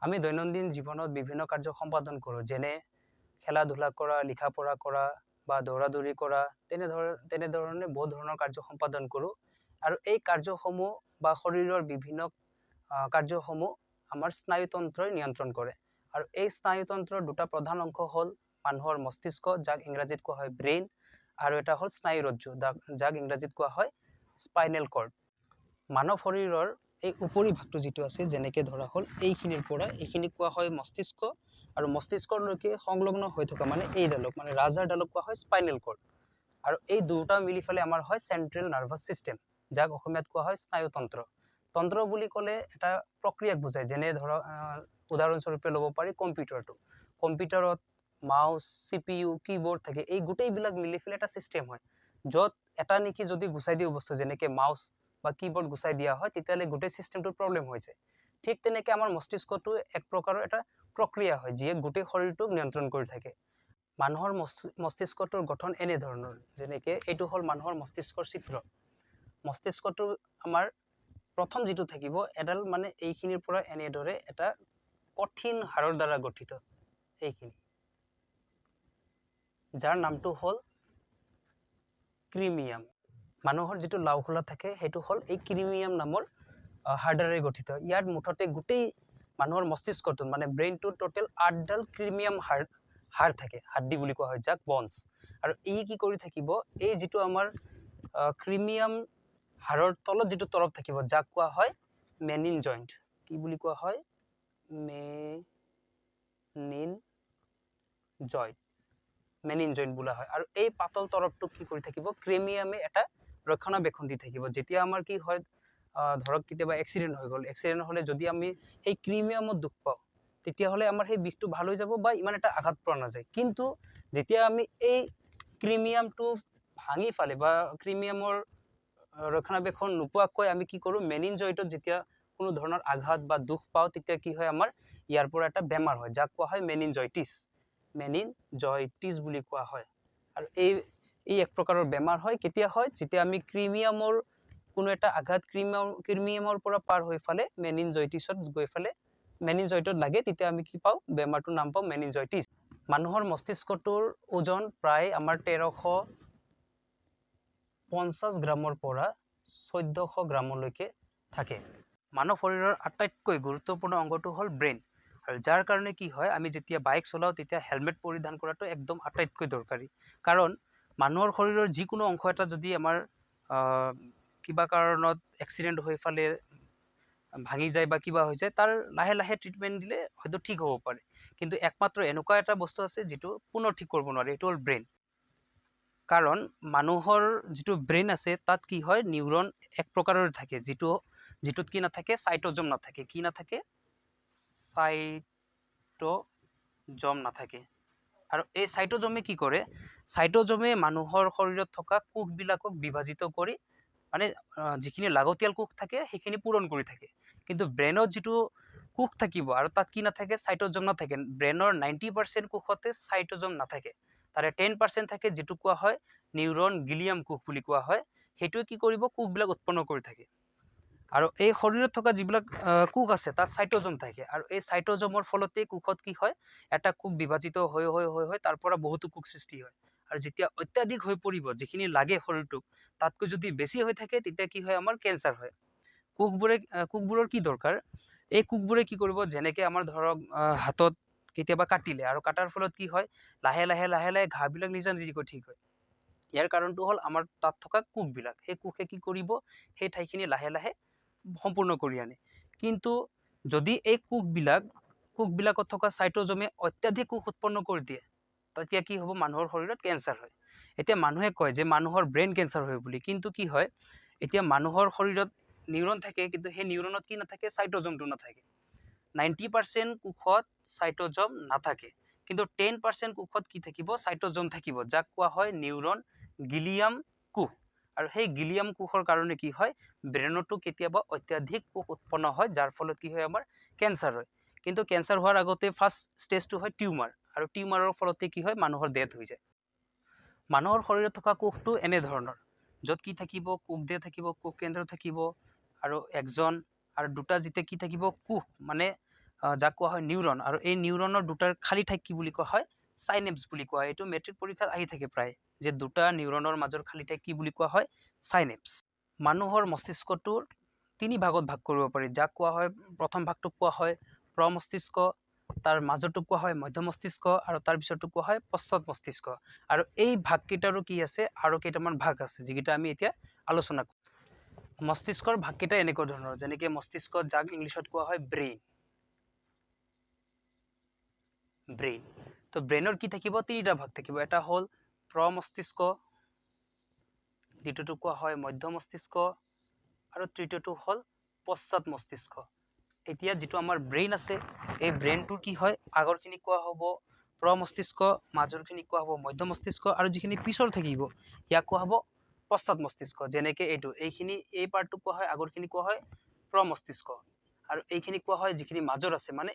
আমি দৈনন্দিন জীৱনত বিভিন্ন কাৰ্য সম্পাদন কৰোঁ, যেনে খেলা ধূলা কৰা, লিখা পঢ়া কৰা বা দৌৰা দৌৰি কৰা, তেনেধৰণে বহু ধৰণৰ কাৰ্য সম্পাদন কৰোঁ। আৰু এই কাৰ্যসমূহ বা শৰীৰৰ বিভিন্ন কাৰ্যসমূহ আমাৰ স্নায়ুতন্ত্ৰই নিয়ন্ত্ৰণ কৰে। আৰু এই স্নায়ুতন্ত্ৰৰ দুটা প্ৰধান অংশ হ'ল মানুহৰ মস্তিষ্ক, যাক ইংৰাজীত কোৱা হয় ব্ৰেইন, আৰু এটা হ'ল স্নায়ুৰজ্জু, যাক ইংৰাজীত কোৱা হয় স্পাইনেল কৰ্ড। মানৱ শৰীৰৰ এই উপৰি ভাগটো যিটো আছে, যেনেকৈ ধৰা হ'ল এইখিনিৰ পৰা এইখিনিক কোৱা হয় মস্তিষ্ক, আৰু মস্তিষ্কলৈকে সংলগ্ন হৈ থকা মানে এইডালক মানে ৰাজহাড়ডালক কোৱা হয় স্পাইনেল কৰ্ড। আৰু এই দুটা মিলি পেলাই আমাৰ হয় চেন্ট্ৰেল নাৰ্ভাছ ছিষ্টেম, যাক অসমীয়াত কোৱা হয় স্নায়ুতন্ত্ৰ। তন্ত্ৰ বুলি ক'লে এটা প্ৰক্ৰিয়াক বুজায়, যেনে ধৰক উদাহৰণস্বৰূপে ল'ব পাৰি কম্পিউটাৰটো। কম্পিউটাৰত মাউচ, CPU, কীবৰ্ড থাকে, এই গোটেইবিলাক মিলি পেলাই এটা ছিষ্টেম হয়, য'ত এটা নেকি যদি গুচাই দিয়া বস্তু, যেনেকৈ মাউচ বা কীবৰ্ড গুচাই দিয়া হয়, তেতিয়াহ'লে গোটেই ছিষ্টেমটোৰ প্ৰব্লেম হৈ যায়। ঠিক তেনেকৈ আমাৰ মস্তিষ্কটো এক প্ৰকাৰৰ এটা প্ৰক্ৰিয়া হয়, যিয়ে গোটেই শৰীৰটোক নিয়ন্ত্ৰণ কৰি থাকে। মানুহৰ মস্তিষ্কটোৰ গঠন এনেধৰণৰ, যেনেকৈ এইটো হ'ল মানুহৰ মস্তিষ্কৰ চিত্ৰ। মস্তিষ্কটো আমাৰ প্ৰথম যিটো থাকিব, এডাল মানে এইখিনিৰ পৰা এনেদৰে এটা কঠিন হাড়ৰ দ্বাৰা গঠিত, এইখিনি, যাৰ নামটো হ'ল ক্ৰিমিয়াম। মানুহৰ যিটো লাওখোলা থাকে, সেইটো হ'ল এই ক্ৰিমিয়াম নামৰ হাড়েৰে গঠিত। ইয়াত মুঠতে গোটেই মানুহৰ মস্তিষ্কটোত মানে ব্ৰেইনটোত টোটেল 8ডাল ক্ৰিমিয়াম হাড় থাকে, হাড্ডি বুলি কোৱা হয়, যাক বনছ। আৰু ই কি কৰি থাকিব, এই যিটো আমাৰ ক্ৰিমিয়াম হাড়ৰ তলত যিটো তৰপ থাকিব, যাক কোৱা হয় মেনিন জইণ্ট। কি বুলি কোৱা হয়? মেনিন জইণ্ট বোলা হয়। আৰু এই পাতল তৰপটোক কি কৰি থাকিব, ক্ৰিমিয়ামে এটা ৰক্ষণাবেক্ষণ দি থাকিব। যেতিয়া আমাৰ কি হয়, ধৰক কেতিয়াবা এক্সিডেণ্ট হৈ গ'ল, এক্সিডেণ্ট হ'লে যদি আমি সেই ক্ৰিমিয়ামত দুখ পাওঁ, তেতিয়াহ'লে আমাৰ সেই বিষটো ভাল হৈ যাব বা ইমান এটা আঘাত পোৱা নাযায়। কিন্তু যেতিয়া আমি এই ক্ৰিমিয়ামটো ভাঙি ফালে বা ক্ৰিমিয়ামৰ ৰক্ষণাবেক্ষণ নোপোৱাকৈ আমি কি কৰোঁ, মেনিন জইণ্টত যেতিয়া কোনো ধৰণৰ আঘাত বা দুখ পাওঁ, তেতিয়া কি হয়, আমাৰ ইয়াৰ পৰা এটা বেমাৰ হয়, যাক কোৱা হয় মেনিনজয়টিছ। মেনিনজয়টিছ বুলি কোৱা হয়। আৰু এই এক প্ৰকাৰৰ বেমাৰ হয়। কেতিয়া হয়? যেতিয়া আমি ক্ৰিমিয়ামৰ কোনো এটা আঘাত ক্ৰিমিয়ামৰ পৰা পাৰ হৈ ফালে মেনিনজয়টিছত গৈ ফালে মেনিনজয়টত লাগে, তেতিয়া আমি কি পাওঁ, বেমাৰটোৰ নাম পাওঁ মেনিনজয়টিছ। মানুহৰ মস্তিষ্কটোৰ ওজন প্ৰায় আমাৰ 1350 গ্ৰামৰ পৰা 1400 গ্ৰামলৈকে থাকে। মানৱ শৰীৰৰ আটাইতকৈ গুৰুত্বপূৰ্ণ অংগটো হ'ল ব্ৰেইন। আৰু যাৰ কাৰণে কি হয়, আমি যেতিয়া বাইক চলাওঁ তেতিয়া হেলমেট পৰিধান কৰাটো একদম আটাইতকৈ দৰকাৰী। কাৰণ মানুহৰ শৰীৰৰ যিকোনো অংশ এটা যদি আমাৰ কিবা কাৰণত এক্সিডেণ্ট হৈ ফালে ভাঙি যায় বা কিবা হৈ যায়, তাৰ লাহে লাহে ট্ৰিটমেণ্ট দিলে হয়তো ঠিক হ'ব পাৰে। কিন্তু একমাত্ৰ এনেকুৱা এটা বস্তু আছে যিটো পুনৰ ঠিক কৰিব নোৱাৰে, এইটো হ'ল ব্ৰেইন। কাৰণ মানুহৰ যিটো ব্ৰেইন আছে, তাত কি হয়, নিউৰন এক প্ৰকাৰৰ থাকে, যিটোত কি নাথাকে, চাইটোজম নাথাকে। কি নাথাকে? চাইটোজম নাথাকে। আৰু এই চাইটোজমে কি কৰে, চাইটোজমে মানুহৰ শৰীৰত থকা কোষবিলাকক বিভাজিত কৰি মানে যিখিনি লাগতিয়াল কোষ থাকে সেইখিনি পূৰণ কৰি থাকে। কিন্তু ব্ৰেইনত যিটো কোষ থাকিব আৰু তাত কি নাথাকে, চাইটোজম নাথাকে। ব্ৰেইনৰ 90% কোষতে চাইটোজম নাথাকে, তাৰে 10% থাকে, যিটো কোৱা হয় নিউৰন গিলিয়াম কোষ বুলি কোৱা হয়। সেইটোৱে কি কৰিব, কোষবিলাক উৎপন্ন কৰি থাকে। আৰু এই শৰীৰত থকা যিবিলাক কোষ আছে, তাত চাইটোজম থাকে। আৰু এই চাইটোজমৰ ফলতেই কোষত কি হয়, এটা কোষ বিভাজিত হৈ হৈ হৈ হৈ তাৰ পৰা বহুতো কোষ সৃষ্টি হয়। আৰু যেতিয়া অত্যাধিক হৈ পৰিব, যিখিনি লাগে শৰীৰটোক, তাতকৈ যদি বেছি হৈ থাকে, তেতিয়া কি হয়, আমাৰ কেঞ্চাৰ হয়। কোষবোৰৰ কি দৰকাৰ, এই কোষবোৰে কি কৰিব, যেনেকৈ আমাৰ ধৰক হাতত কেতিয়াবা কাটিলে, আৰু কাটাৰ ফলত কি হয়, লাহে লাহে লাহে লাহে ঘাঁবিলাক নিজা নিজিকৈ ঠিক হয়। ইয়াৰ কাৰণটো হ'ল আমাৰ তাত থকা কোষবিলাক। সেই কোষে কি কৰিব, সেই ঠাইখিনি লাহে লাহে সম্পূৰ্ণ কৰি আনে। কিন্তু যদি এই কোষবিলাকত থকা চাইটোজমে অত্যাধিক কোষ উৎপন্ন কৰি দিয়ে, তেতিয়া কি হ'ব, মানুহৰ শৰীৰত কেঞ্চাৰ হয়। এতিয়া মানুহে কয় যে মানুহৰ ব্ৰেইন কেঞ্চাৰ হয় বুলি। কিন্তু কি হয়, এতিয়া মানুহৰ শৰীৰত নিউৰন থাকে, কিন্তু সেই নিউৰনত কি নাথাকে, চাইটোজমটো নাথাকে। 90% কোষত চাইটোজম নাথাকে, কিন্তু 10% কোষত কি থাকিব, চাইটোজম থাকিব, যাক কোৱা হয় নিউৰন গিলিয়াম কোষ। আৰু সেই গিলিয়াম কোষৰ কাৰণে কি হয়, ব্ৰেইনতো কেতিয়াবা অত্যাধিক কোষ উৎপন্ন হয়, যাৰ ফলত কি হয়, আমাৰ কেঞ্চাৰ হয়। কিন্তু কেঞ্চাৰ হোৱাৰ আগতে ফাৰ্ষ্ট ষ্টেজটো হয় টিউমাৰ, আৰু টিউমাৰৰ ফলতে কি হয়, মানুহৰ ডেথ হৈ যায়। মানুহৰ শৰীৰত থকা কোষটো এনেধৰণৰ, য'ত কি থাকিব, কোষদেহ থাকিব, কোষ কেন্দ্ৰ থাকিব, আৰু একজন আৰু দুটা যেতিয়া কি থাকিব, কোষ মানে যাক কোৱা হয় নিউৰন, আৰু এই নিউৰনৰ দুটাৰ খালী ঠাইক কি বুলি কোৱা হয়? চাইনেপছ বুলি কোৱা হয়। এইটো মেট্ৰিক পৰীক্ষাত আহি থাকে প্ৰায়, যে দুটা নিউৰনৰ মাজৰ খালী ঠাইক কি বুলি কোৱা হয়? চাইনেপছ। মানুহৰ মস্তিষ্কটোৰ তিনি ভাগত ভাগ কৰিব পাৰি, যাক কোৱা হয়, প্ৰথম ভাগটোক কোৱা হয় প্ৰমস্তিষ্ক, তাৰ মাজৰটোক কোৱা হয় মধ্য মস্তিষ্ক, আৰু তাৰ পিছৰটোক কোৱা হয় পশ্চাৎ মস্তিষ্ক। আৰু এই ভাগকেইটাৰো কি আছে? আৰু কেইটামান ভাগ আছে, যিকেইটা আমি এতিয়া আলোচনা কৰিম। মস্তিষ্কৰ ভাগকেইটা এনেকুৱা ধৰণৰ, যেনেকৈ মস্তিষ্ক, যাক ইংলিছত কোৱা হয় ব্ৰেইন। তো ব্ৰেইনৰ কি থাকিব? তিনিটা ভাগ থাকিব। এটা হ'ল প্ৰমস্তিষ্ক, দ্বিতীয়টো কোৱা হয় মধ্য মস্তিষ্ক, আৰু তৃতীয়টো হ'ল পশ্চাৎ মস্তিষ্ক। এতিয়া যিটো আমাৰ ব্ৰেইন আছে, এই ব্ৰেইনটোৰ কি হয়? আগৰখিনি কোৱা হ'ব প্ৰমস্তিষ্ক, মাজৰখিনি কোৱা হ'ব মধ্য মস্তিষ্ক, আৰু যিখিনি পিছৰ থাকিব ইয়াক কোৱা হ'ব পশ্চাৎ মস্তিষ্ক। যেনেকৈ এইখিনি, এই পাৰ্টটো কোৱা হয়, আগৰখিনি কোৱা হয় প্ৰমস্তিষ্ক, আৰু এইখিনি কোৱা হয়, যিখিনি মাজৰ আছে মানে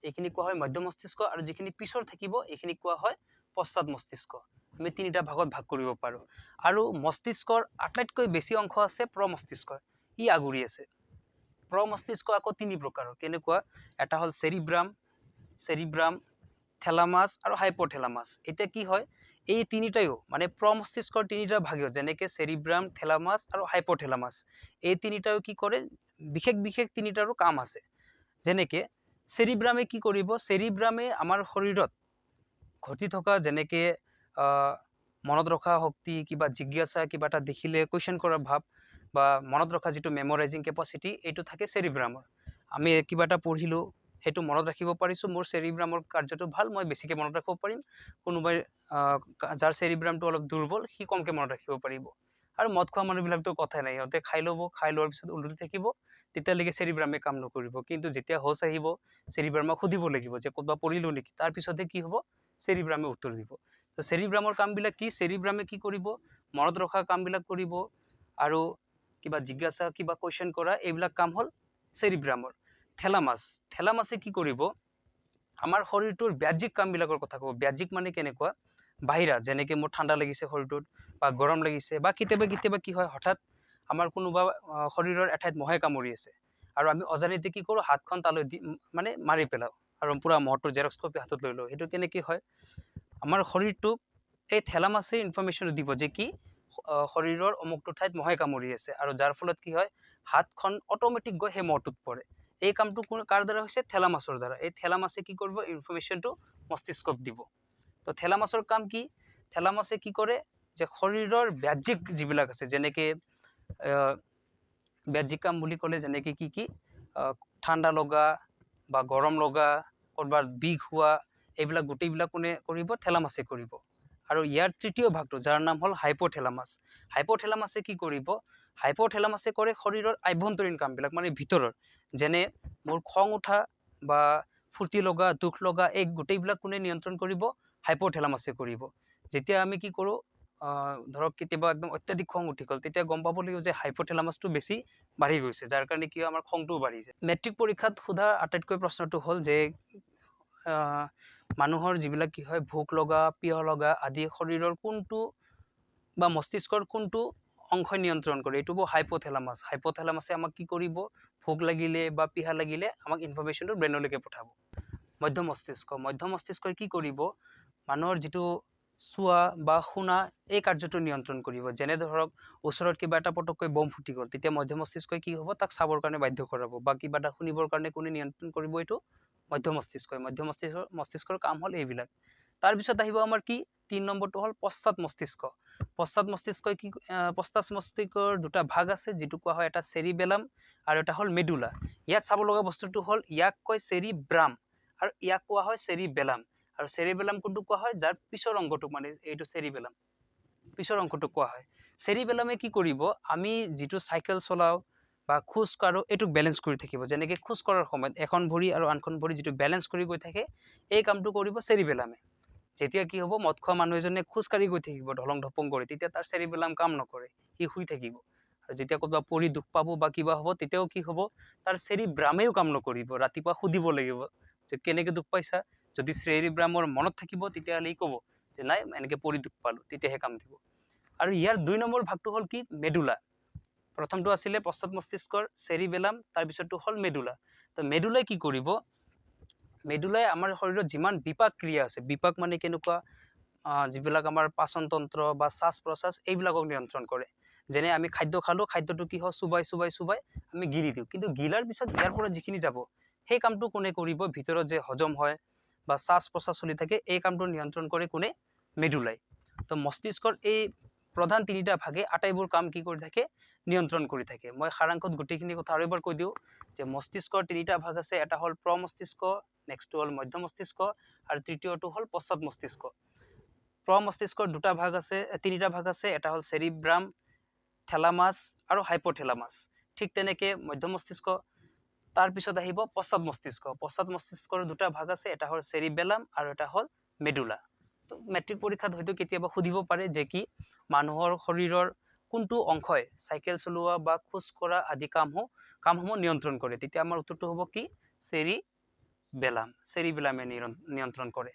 এইখিনি কোৱা হয় মধ্য মস্তিষ্ক, আৰু যিখিনি পিছৰ থাকিব এইখিনি কোৱা হয় পশ্চাৎ মস্তিষ্ক। আমি তিনিটা ভাগত ভাগ কৰিব পাৰোঁ। আৰু মস্তিষ্কৰ আটাইতকৈ বেছি অংশ আছে প্ৰমস্তিষ্কৰ, ই আগুৰি আছে। প্ৰমস্তিষ্ক আকৌ তিনি প্ৰকাৰৰ। কেনেকুৱা? এটা হ'ল চেৰিব্ৰাম, থেলামাছ আৰু হাইপথেলামাছ। এতিয়া কি হয়? এই তিনিটাইও মানে প্ৰমস্তিষ্কৰ তিনিটা ভাগেও, যেনেকৈ চেৰিব্ৰাম, থেলামাছ আৰু হাইপথেলামাছ, এই তিনিটাও কি কৰে? বিশেষ তিনিটাৰো কাম আছে। যেনেকৈ চেৰিব্ৰামে কি কৰিব? চেৰিব্ৰামে আমাৰ শৰীৰত ঘটি থকা, যেনেকৈ মনত ৰখা শক্তি, কিবা জিজ্ঞাসা, কিবা এটা দেখিলে কুৱেশ্যন কৰা ভাৱ, বা মনত ৰখা যিটো মেমৰাইজিং কেপাচিটি, এইটো থাকে চেৰিব্ৰামৰ। আমি কিবা এটা পঢ়িলোঁ, সেইটো মনত ৰাখিব পাৰিছোঁ, মোৰ চেৰিব্ৰামৰ কাৰ্যটো ভাল, মই বেছিকৈ মনত ৰাখিব পাৰিম। কোনোবাই যাৰ চেৰিব্ৰামটো অলপ দুৰ্বল, সি কমকৈ মনত ৰাখিব পাৰিব। আৰু মদ খোৱা মানুহবিলাকতো কথাই নাই, সিহঁতে খাই ল'ব, খাই লোৱাৰ পিছত উলটি থাকিব, তেতিয়ালৈকে চেৰিব্ৰামে কাম নকৰিব। কিন্তু যেতিয়া হোচ আহিব, চেৰিব্ৰামক সুধিব লাগিব যে ক'ৰবাত পৰিলোঁ নেকি, তাৰপিছতহে কি হ'ব? চেৰিব্ৰামে উত্তৰ দিব। তো চেৰিব্ৰামৰ কামবিলাক কি? চেৰিব্ৰামে কি কৰিব? মনত ৰখা কামবিলাক কৰিব, আৰু কিবা জিজ্ঞাসা, কিবা কুৱেশ্যন কৰা, এইবিলাক কাম হ'ল চেৰিব্ৰামৰ। থেলামাছে কি কৰিব? আমাৰ শৰীৰটোৰ বাহ্যিক কামবিলাকৰ কথা ক'ব। বাহ্যিক মানে কেনেকুৱা? বাহিৰা, যেনেকৈ মোৰ ঠাণ্ডা লাগিছে শৰীৰটোত, বা গৰম লাগিছে, বা কেতিয়াবা কি হয়, হঠাৎ আমাৰ কোনোবা শৰীৰৰ এঠাইত মহে কামুৰি আছে, আৰু আমি অজানিতে কি কৰোঁ? হাতখন তালৈ দি মানে মাৰি পেলাওঁ, আৰু পূৰা মহটোৰ জেৰক্স কপি হাতত লৈ লওঁ। সেইটো কেনেকৈ হয়? আমাৰ শৰীৰটোক এই থেলামাছে ইনফৰমেশ্যনটো দিব যে কি শৰীৰৰ অমুকটো ঠাইত মহে কামুৰি আছে, আৰু যাৰ ফলত কি হয়? হাতখন অট'মেটিক গৈ সেই মহটোত পৰে। এই কামটো কাৰ দ্বাৰা হৈছে? থেলামাছৰ দ্বাৰা। এই থেলামাছে কি কৰিব? ইনফৰমেশ্যনটো মস্তিষ্কক দিব। তো থেলামাছৰ কাম কি? থেলামাছে কি কৰে? যে শৰীৰৰ বাহ্যিক যিবিলাক আছে, যেনেকৈ বাহ্যিক কাম বুলি ক'লে যেনেকৈ কি ঠাণ্ডা লগা বা গৰম লগা, ক'ৰবাত বিষ হোৱা, এইবিলাক গোটেইবিলাক কোনে কৰিব? থেলামাছে কৰিব। আৰু ইয়াৰ তৃতীয় ভাগটো, যাৰ নাম হ'ল হাইপথেলামাছ। হাইপথেলামাছে কি কৰিব? হাইপথেলামাছে কৰে শৰীৰৰ আভ্যন্তৰীণ কামবিলাক, মানে ভিতৰৰ, যেনে মোৰ খং উঠা বা ফূৰ্তি লগা, দুখ লগা, এই গোটেইবিলাক কোনে নিয়ন্ত্ৰণ কৰিব? হাইপথেলামাছে কৰিব। যেতিয়া আমি কি কৰোঁ, ধৰক কেতিয়াবা একদম অত্যাধিক খং উঠি গ'ল, তেতিয়া গম পাব লাগিব যে হাইপথেলামাছটো বেছি বাঢ়ি গৈছে, যাৰ কাৰণে কি হয়? আমাৰ খংটোও বাঢ়ি যায়। মেট্ৰিক পৰীক্ষাত সোধা আটাইতকৈ প্ৰশ্নটো হ'ল যে মানুহৰ যিবিলাক কি হয়, ভোক লগা, পিয়াহ লগা আদি শৰীৰৰ কোনটো বা মস্তিষ্কৰ কোনটো অংশই নিয়ন্ত্ৰণ কৰে? এইটো হ'ব হাইপথেলামাছ। হাইপথেলামাছে আমাক কি কৰিব? ভোক লাগিলে বা পিয়াহ লাগিলে আমাক ইনফৰমেশ্যনটো ব্ৰেইনলৈকে পঠাব। মধ্য মস্তিষ্কই কি কৰিব? মানুহৰ যিটো চোৱা বা শুনা, এই কাৰ্যটো নিয়ন্ত্ৰণ কৰিব। যেনে ধৰক ওচৰত কিবা এটা পটককৈ বম ফুটি গ'ল, তেতিয়া মধ্য মস্তিষ্কই কি হ'ব? তাক চাবৰ কাৰণে বাধ্য কৰাব, বা কিবা এটা শুনিবৰ কাৰণে কোনে নিয়ন্ত্ৰণ কৰিব? এইটো মধ্য মস্তিষ্কই। মস্তিষ্কৰ কাম হ'ল এইবিলাক। তাৰপিছত আহিব আমাৰ কি? ৩ নম্বৰটো হ'ল পশ্চাৎ মস্তিষ্ক। পশ্চাৎ মস্তিষ্কৰ দুটা ভাগ আছে, যিটো কোৱা হয়, এটা চেৰিবেলাম আৰু এটা হ'ল মেডুলা। ইয়াত চাব লগা বস্তুটো হ'ল, ইয়াক কয় চেৰিব্ৰাম, আৰু ইয়াক কোৱা হয় চেৰিবেলাম। আৰু চেৰিবেলাম কোনটো কোৱা হয়? যাৰ পিছৰ অংশটোক, মানে এইটো চেৰিবেলাম, পিছৰ অংশটোক কোৱা হয়। চেৰিবেলামে কি কৰিব? আমি যিটো চাইকেল চলাওঁ বা খোজ কাঢ়োঁ, এইটোক বেলেঞ্চ কৰি থাকিব। যেনেকৈ খোজ কঢ়াৰ সময়ত এখন ভৰি আৰু আনখন ভৰি যিটো বেলেঞ্চ কৰি গৈ থাকে, এই কামটো কৰিব চেৰিবেলামে। যেতিয়া কি হ'ব? মদ খোৱা মানুহ এজনে খোজকাঢ়ি গৈ থাকিব ঢলং ঢপং কৰি, তেতিয়া তাৰ চেৰিবেলাম কাম নকৰে, সি শুই থাকিব। আৰু যেতিয়া ক'ৰবাত পৰি দুখ পাব বা কিবা হ'ব, তেতিয়াও কি হ'ব? তাৰ চেৰিব্ৰামেও কাম নকৰিব। ৰাতিপুৱা সুধিব লাগিব যে কেনেকৈ দুখ পাইছা? যদি চেৰিব্ৰামৰ মনত থাকিব, তেতিয়াহ'লে ই ক'ব যে নাই, এনেকৈ পৰি দুখ পালোঁ, তেতিয়াহে কাম দিব। আৰু ইয়াৰ ২ নম্বৰ ভাগটো হ'ল কি? মেডুলা। প্ৰথমটো আছিলে পশ্চাৎ মস্তিষ্কৰ চেৰিবেলাম, তাৰপিছতটো হ'ল মেডুলা। তো মেডুলাই কি কৰিব, মেডুলাই আমাৰ শৰীৰত যিমান বিপাক ক্ৰিয়া আছে, বিপাক মানে কেনেকুৱা, যিবিলাক আমাৰ পাচন তন্ত্ৰ বা শ্বাস প্ৰশ্বাস এইবিলাকক নিয়ন্ত্ৰণ কৰে। যেনে আমি খাদ্য খালো, খাদ্যটো কি হয় চুবাই চুবাই চুবাই আমি গিলি দিওঁ, কিন্তু গিলাৰ পিছত ইয়াৰ পৰা যিখিনি যাব সেই কামটো কোনে কৰিব, ভিতৰত যে হজম হয় বা শ্বাস প্ৰশ্বাস চলি থাকে এই কামটো নিয়ন্ত্ৰণ কৰে কোনে, মেডুলাই। তো মস্তিষ্কৰ এই প্ৰধান তিনিটা ভাগে আটাইবোৰ কাম কি কৰি থাকে, নিয়ন্ত্ৰণ কৰি থাকে। মই সাৰাংশত গোটেইখিনি কথা আৰু এবাৰ কৈ দিওঁ যে মস্তিষ্কৰ তিনিটা ভাগ আছে, এটা হ'ল প্ৰ মস্তিষ্ক, নেক্সটটো হ'ল মধ্য মস্তিষ্ক আৰু তৃতীয়টো হ'ল পশ্চাৎ মস্তিষ্ক। প্ৰ মস্তিষ্কৰ দুটা ভাগ আছে, তিনিটা ভাগ আছে, এটা হ'ল চেৰিব্ৰাম, থেলামাছ আৰু হাইপথেলামাছ। ঠিক তেনেকৈ মধ্য মস্তিষ্ক, তাৰপিছত আহিব পশ্চাৎ মস্তিষ্ক। পশ্চাৎ মস্তিষ্কৰ দুটা ভাগ আছে, এটা হ'ল চেৰিবেলাম আৰু এটা হ'ল মেডুলা। তো মেট্ৰিক পৰীক্ষাত হয়তো কেতিয়াবা সুধিব পাৰে যে কি মানুহৰ শৰীৰৰ কোনটো অংশই চাইকেল চলোৱা বা খোজ কঢ়া আদি কামসমূহ নিয়ন্ত্ৰণ কৰে, তেতিয়া আমাৰ উত্তৰটো হ'ব কি, চেৰিবেলামে নিয়ন্ত্ৰণ কৰে।